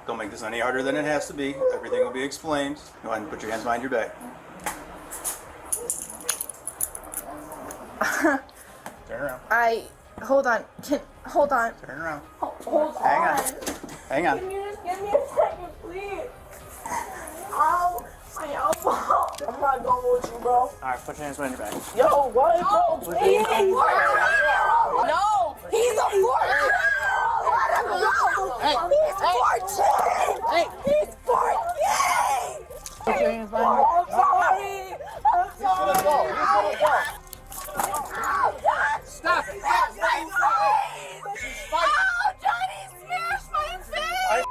Don't make this any harder than it has to be. Everything will be explained. Go ahead and put your hands behind your back. Turn around.
Hold on. Hold on.
Turn around.
Hold
Hang
on.
on. Hang on.
Can you just give me a second, please? Ow. My elbow. I'm not going with you, bro.
All right, put your hands behind your back.
Yo, what? No, he's a 14-year-old. No, he's a 14-year-old. Let him go. He's 14. Hey. He's 14.
Put your hands behind your
I'm sorry. I'm sorry.
Let go. Let go.
Oh, God.
Stop it.
That's my face. Oh, Johnny smashed my face.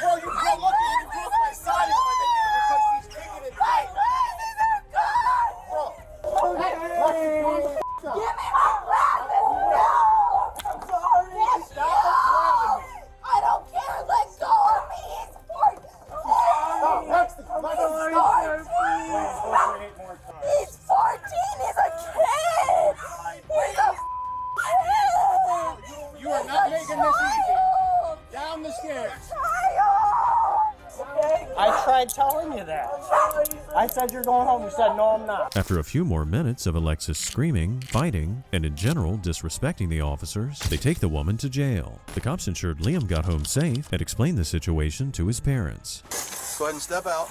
Bro, you can't look at you broke my side because he's kicking it
My
back.
glasses are gone.
Bro.
Give me my glasses. No. I'm sorry. Yes, no. I don't care. Let go of me. He's 14. He's 14. He's a kid. He's a kid.
You are not making this easy. Down the stairs.
I tried telling you that. I said you're going home. You said, no, I'm not.
After a few more minutes of Alexis screaming, fighting, and in general disrespecting the officers, they take the woman to jail. The cops ensured Liam got home safe and explained the situation to his parents.
Go ahead and step out.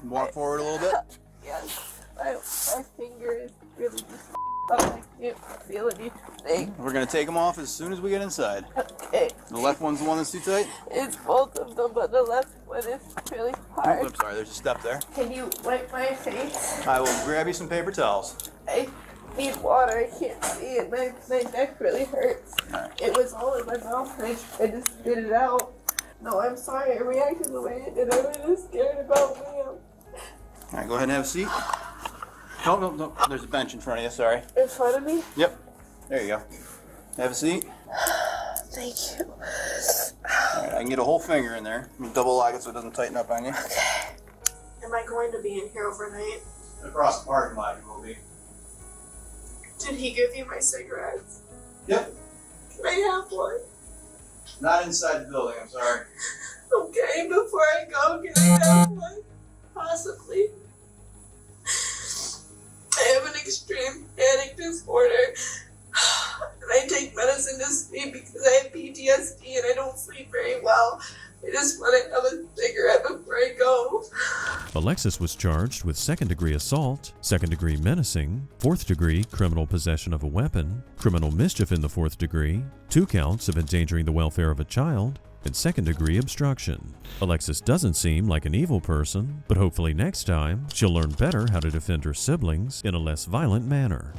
Walk forward a little bit.
Yes. My finger is really just I can't feel anything.
We're gonna take them off as soon as we get inside.
Okay.
The left one's the one that's too tight?
It's both of them, but the left one is really hard.
Oh, I'm sorry, there's a step there.
Can you wipe my face?
I will grab you some paper towels.
I need water. I can't see it. My neck really hurts. It was all in my mouth. I just spit it out. No, I'm sorry. I reacted the way I did. I was just scared about Liam.
All right, go ahead and have a seat. No. There's a bench in front of you, sorry.
In front of me?
Yep. There you go. Have a seat.
Thank you.
All right, I can get a whole finger in there. Let me double lock it so it doesn't tighten up on you.
Okay. Am I going to be in here overnight?
Across the parking lot you will be.
Did he give you my cigarettes?
Yep.
Can I have one?
Not inside the building, I'm sorry.
Okay, before I go, can I have one? Possibly. I have an extreme panic disorder. And I take medicine to sleep because I have PTSD and I don't sleep very well. I just want to have a cigarette before I go.
Alexis was charged with second-degree assault, second-degree menacing, fourth-degree criminal possession of a weapon, criminal mischief in the fourth degree, 2 counts of endangering the welfare of a child, and second-degree obstruction. Alexis doesn't seem like an evil person, but hopefully next time she'll learn better how to defend her siblings in a less violent manner.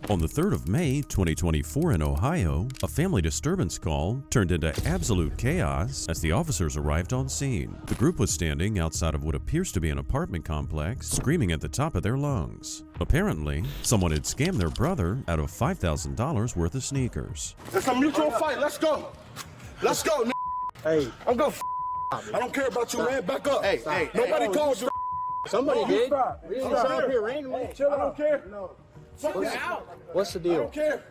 On the 3rd of May, 2024 in Ohio, a family disturbance call turned into absolute chaos as the officers arrived on scene. The group was standing outside of what appears to be an apartment complex, screaming at the top of their lungs. Apparently, someone had scammed their brother out of $5,000 worth of sneakers.
It's a mutual fight. Let's go. Let's go, n***.
Hey.
I'm going I don't care about you, man. Back up.
Hey.
Nobody called you.
Somebody did.
We
didn't show up here randomly.
I don't care. No.
What's the
I
deal?
don't care.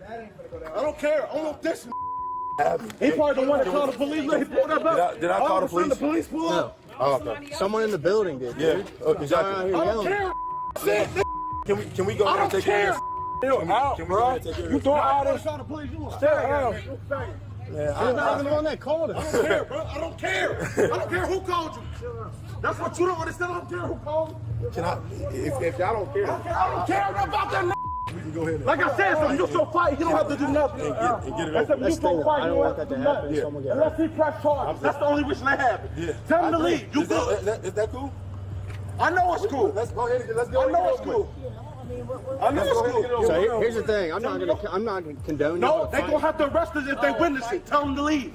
I don't care. I want this. He probably the one that called the police. Look, he pulled up.
Did I call the police?
The police pull up.
Oh, okay. Someone in the building did.
Yeah.
Exactly.
I don't care.
Can we go
I don't care.
You're out, bro.
You doing all this? Stay out.
I'm not even the one that called it.
I don't care, bro. I don't care. I don't care who called you. That's what you don't understand. I don't care who called you.
Can I? If y'all don't care,
I don't care about that.
we can go ahead.
Like I said, it's a mutual fight. You don't have to do nothing.
And get it
That's a
over.
mutual fight.
I don't want that to happen. Someone get
Unless he press charges. That's the only reason that happened.
Yeah.
Tell him to leave. You good?
Is that cool?
I know it's cool.
Let's go ahead and let's go.
I know it's cool. I know it's cool.
So here's the thing. I'm not gonna condone.
No, they gonna have to arrest us if they witness it. Tell them to leave.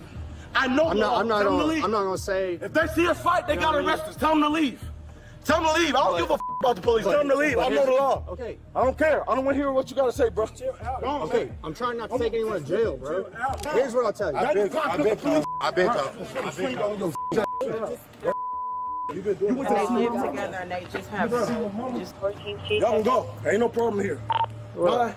I know.
I'm not
Tell them to leave.
gonna say.
If they see us fight, they gotta arrest us. Tell them to leave. Tell them to leave. I don't give a about the police. Tell them to leave. I know the law.
Okay.
I don't care. I don't want to hear what you gotta say, bro.
Okay. I'm trying not to take anyone to jail, bro. Here's what I'll tell you.
I've been talking.
You've been doing
And they live together and they just have just 14 kids.
Y'all can go. Ain't no problem here. Bye.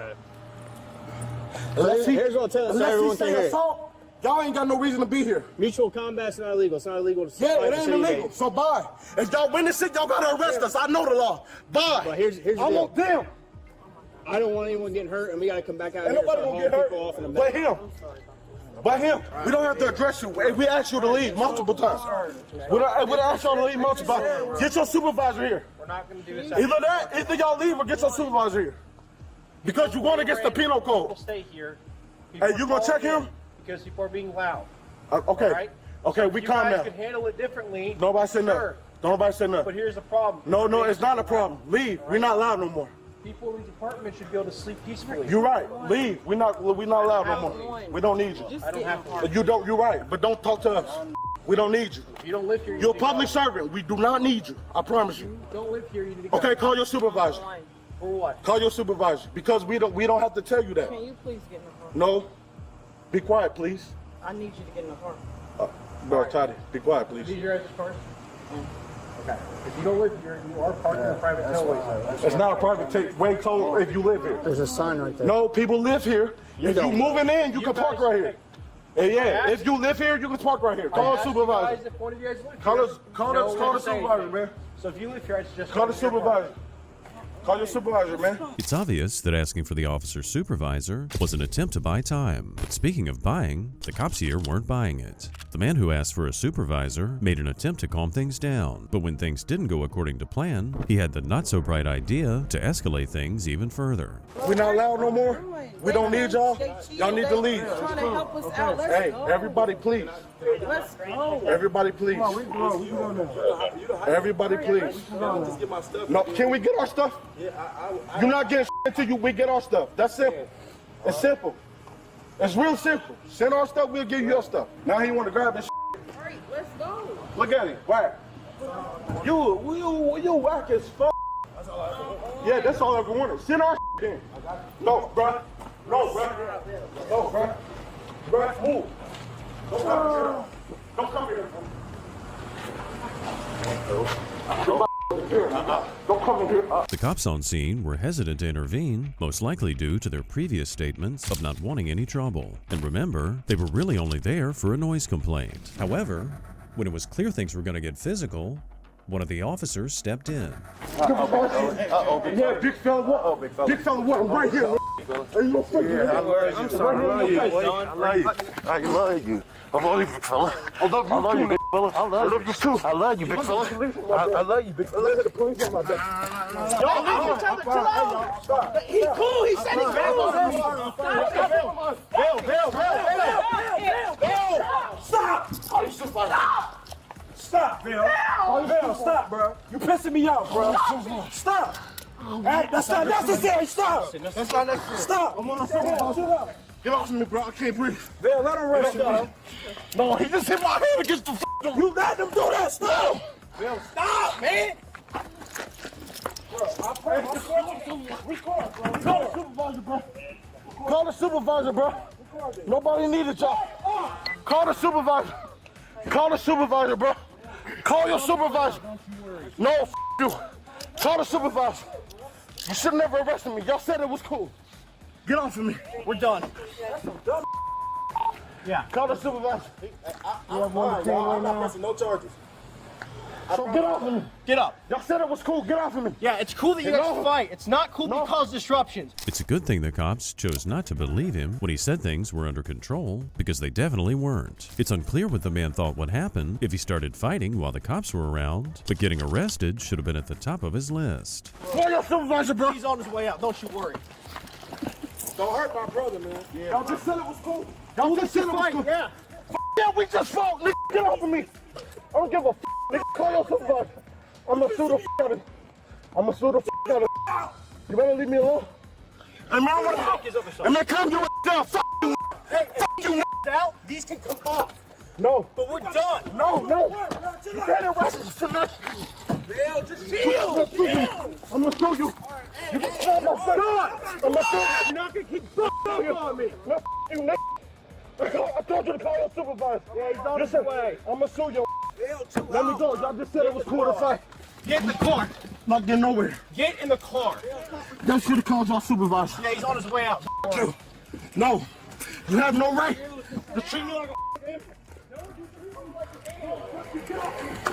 Here's what I'll tell you. So everyone can hear it.
Assault, y'all ain't got no reason to be here.
Mutual combat's not illegal. It's not illegal to
Yeah,
fight
it
the
ain't
city
illegal.
gate.
So bye. If y'all witness it, y'all gotta arrest us. I know the law. Bye.
But here's the
I
deal.
want them.
I don't want anyone getting hurt, and we gotta come back out
Ain't
here
nobody
and
gonna
start
get hurt.
hauling people off in a
But
minute.
him. But him. We don't have to address you. We asked you to leave multiple times. We don't ask y'all to leave multiple times. Get your supervisor here.
We're not gonna do this.
Either y'all leave or get your supervisor here. Because you're going against the penal code.
Stay here.
Hey, you gonna check him?
Because people are being loud.
Okay.
All right?
Okay, we calm
You
down.
guys can handle it differently.
Nobody said nothing. Nobody said nothing.
But here's the problem.
No, it's not a problem. Leave. We're not loud no more.
People in these apartments should be able to sleep peacefully.
You're right. Leave. We're not loud no more. We don't need you.
I don't have to.
You don't. You're right. But don't talk to us. We don't need you.
You don't live here.
You're a public servant. We do not need you. I promise you.
Don't live here. You need to go.
Okay, call your supervisor.
For what?
Call your supervisor because we don't have to tell you that.
Can you please get in the car?
No. Be quiet, please.
I need you to get in the car.
Bro, Toddy, be quiet, please.
These your guys' cars? Okay. If you don't live here, you are parking in a private tailway.
It's not a private way toll if you live here.
There's a sign right there.
No, people live here. If you moving in, you can park right here. Yeah, if you live here, you can park right here. Call a supervisor.
If one of you guys live
Call
here,
the supervisor, man.
So if you live here, I suggest
Call the supervisor. Call your supervisor, man.
It's obvious that asking for the officer's supervisor was an attempt to buy time. But speaking of buying, the cops here weren't buying it. The man who asked for a supervisor made an attempt to calm things down, but when things didn't go according to plan, he had the not-so-bright idea to escalate things even further.
We not allowed no more. We don't need y'all. Y'all need to leave.
Trying to help us out. Let's
Hey,
go.
everybody, please.
Let's go.
Everybody, please. Everybody, please. No, can we get our stuff? You're not getting until we get our stuff. That's simple. It's simple. It's real simple. Send our stuff, we'll give you your stuff. Now he want to grab this.
All right, let's go.
Look at him, whack. You whack as fuck. Yeah, that's all I ever wanted. Send our in. No, bruh. No, bruh. No, bruh. Bruh, move. Don't come here. Don't come in here.
The cops on scene were hesitant to intervene, most likely due to their previous statements of not wanting any trouble. And remember, they were really only there for a noise complaint. However, when it was clear things were going to get physical, one of the officers stepped in.
Yeah, big fella, what? Oh, big fella. Big fella, what? I'm right here. Are you
I love you. I love you, big fella. I love you, big fella. I love you too. I love you, big fella. I love you, big fella.
The police on my back.
Y'all leave each other. Chill out. He cool. He said he's cool.
Bill. Stop. Oh, you stop. Stop, Bill. Oh, Bill, stop, bro. You pissing me off, bro. Stop. Hey, that's not necessary. Stop. That's not necessary. Stop. I'm on the phone. Get off of me, bro. I can't breathe. Bill, let him rest. No, he just hit my head against the f***. You let him do that. Stop. Bill, stop, man. Bro, I pray. Call the supervisor, bro. Call the supervisor, bro. Nobody needed y'all. Call the supervisor. Call the supervisor, bro. Call your supervisor. No, f you. Call the supervisor. You should never arrested me. Y'all said it was cool. Get off of me. We're done. Yeah. Call the supervisor. No charges. So get off of me.
Get up.
Y'all said it was cool. Get off of me.
Yeah, it's cool that you guys fight. It's not cool that you cause disruptions.
It's a good thing the cops chose not to believe him when he said things were under control, because they definitely weren't. It's unclear what the man thought would happen if he started fighting while the cops were around, but getting arrested should have been at the top of his list.
Call your supervisor, bro.
He's on his way out. Don't you worry.
Don't hurt my brother, man. Yeah. Y'all just said it was cool. Y'all just said it was cool. Yeah. Yeah, we just fought. Nigga, get off of me. I don't give a f***. Nigga, call your supervisor. I'm gonna sue the f*** out of you. I'm gonna sue the f*** out of you. You better leave me alone. Hey, man, I wanna... And man, calm your down. F*** you.
Hey,
F*** you.
out. These can come off.
No.
But we're done.
No. You can't arrest us tonight.
Bill, just chill.
I'm gonna sue you. You can stop my face. I'm gonna sue you.
You're not gonna keep f***ing on me.
No, f*** you, nigga. I told you to call your supervisor.
Yeah, he's on his way.
I'm gonna sue you. Let me go. Y'all just said it was cool to fight.
Get in the car.
Not getting nowhere.
Get in the car.
Y'all should have called y'all supervisor.
Yeah, he's on his way out.
No. You have no right to treat me like a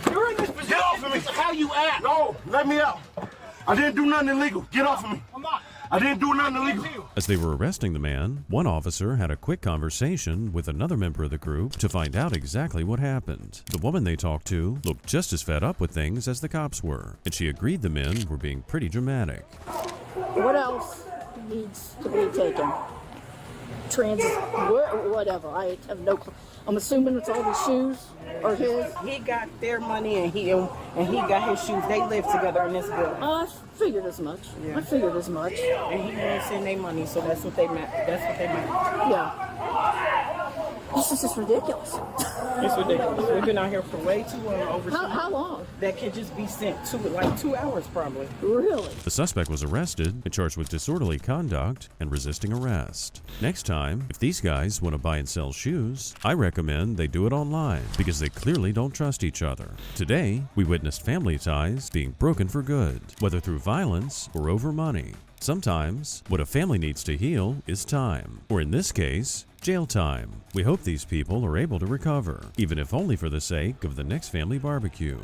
You're in this position.
Get off of me.
This is how you act.
No, let me out. I didn't do nothing illegal. Get off of me.
I'm not.
I didn't do nothing illegal.
As they were arresting the man, one officer had a quick conversation with another member of the group to find out exactly what happened. The woman they talked to looked just as fed up with things as the cops were, and she agreed the men were being pretty dramatic.
What else needs to be taken? Whatever. I have no clue. I'm assuming it's all the shoes or his.
He got their money and he got his shoes. They live together in this building.
I figured as much.
Yeah.
I figured as much.
And he won't send their money, so that's what they meant.
Yeah. This is just ridiculous.
It's ridiculous. We've been out here for way too long. Over
how long?
That can just be sent to like 2 hours probably.
Really?
The suspect was arrested and charged with disorderly conduct and resisting arrest. Next time, if these guys want to buy and sell shoes, I recommend they do it online because they clearly don't trust each other. Today, we witnessed family ties being broken for good, whether through violence or over money. Sometimes, what a family needs to heal is time, or in this case, jail time. We hope these people are able to recover, even if only for the sake of the next family barbecue.